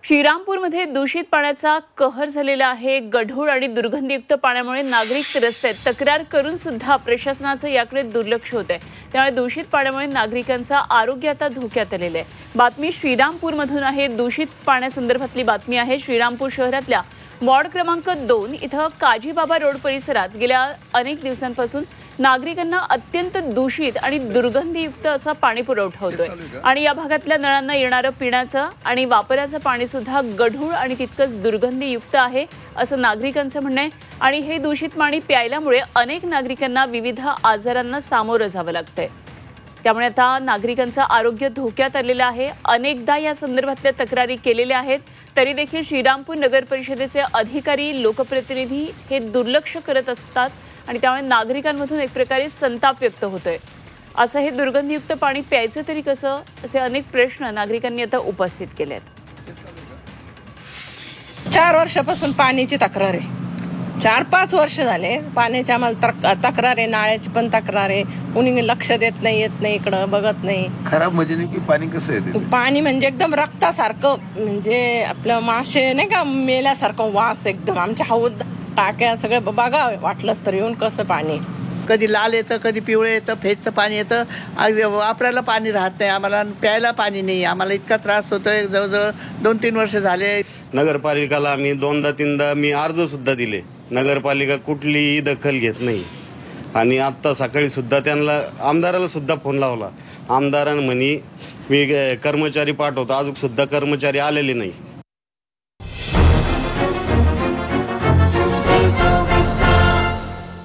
श्रीरामपूरमध्ये दूषित पाण्याचा कहर झालेला आहे। गढूळ आणि दुर्गंधयुक्त पाण्यामुळे नागरिक त्रस्त आहेत। तक्रार करून सुद्धा प्रशासनाचं याकडे दुर्लक्ष होतंय। त्यामुळे दूषित पाण्यामुळे नागरिकांचं आरोग्य आता धोक्यात आलेलं आहे। बातमी श्रीरामपूरमधून आहे। दूषित पाण्यासंदर्भातली बातमी आहे। श्रीरामपूर शहरातल्या वॉर्ड क्रमांक 2 इथं काजीबाबा रोड परिसरात गेल्या अनेक दिवसांपासून नागरिकांना अत्यंत दूषित आणि दुर्गंधयुक्त असा पाणी पुरवठा होतोय आणि या भागातल्या नळांना येणारं पिण्याचं आणि वापराचं पाणी सुद्धा गढूळ आणि तितकंच दुर्गंधयुक्त आहे असं नागरिकांचं म्हणणं आहे। आणि हे दूषित पाणी प्यायल्यामुळे अनेक नागरिकांना विविध आजारांना सामोरं जावं लागतंय। त्यामुळे आता नागरिकांचं आरोग्य धोक्यात आलेलं आहे। अनेकदा या संदर्भातल्या तक्रारी केलेल्या आहेत, तरी देखील श्रीरामपूर नगर परिषदेचे अधिकारी लोकप्रतिनिधी हे दुर्लक्ष करत असतात आणि त्यामुळे नागरिकांमधून एक प्रकारे संताप व्यक्त होतोय। असं हे दुर्गंधयुक्त पाणी प्यायचं तरी कसं, असे अनेक प्रश्न नागरिकांनी आता उपस्थित केले आहेत। 4 वर्षापासून पाण्याची तक्रार आहे। 4-5 वर्ष झाले पाण्याची आम्हाला तक्रार आहे, नाळ्याची पण तक्रार आहे। कुणी लक्ष देत नाही, येत नाही, इकडं बघत नाही। खराब म्हणजे की पाणी कसं आहे? पाणी म्हणजे एकदम रक्तासारखं, म्हणजे आपलं मासे नाही का मेल्यासारखं वास एकदम। आमच्या हौद टाक्या सगळं बघा वाटलंच तर येऊन कसं पाणी। कधी लाल येतं, कधी पिवळं येतं, फेजचं पाणी येतं। वापरायला पाणी राहत नाही, आम्हाला प्यायला पाणी नाही। आम्हाला इतका त्रास होतोय, जवळजवळ 2-3 वर्ष झाले। नगरपालिकाला आम्ही 2दा-3दा मी अर्ज सुद्धा दिले, नगरपालिका कुठलीही दखल घेत नाही। आणि आता सकाळी सुद्धा त्यांना आमदाराला सुद्धा फोन लावला, आमदारांनी म्हणे मी कर्मचारी पाठवतो, अजून सुद्धा कर्मचारी आलेले नाही।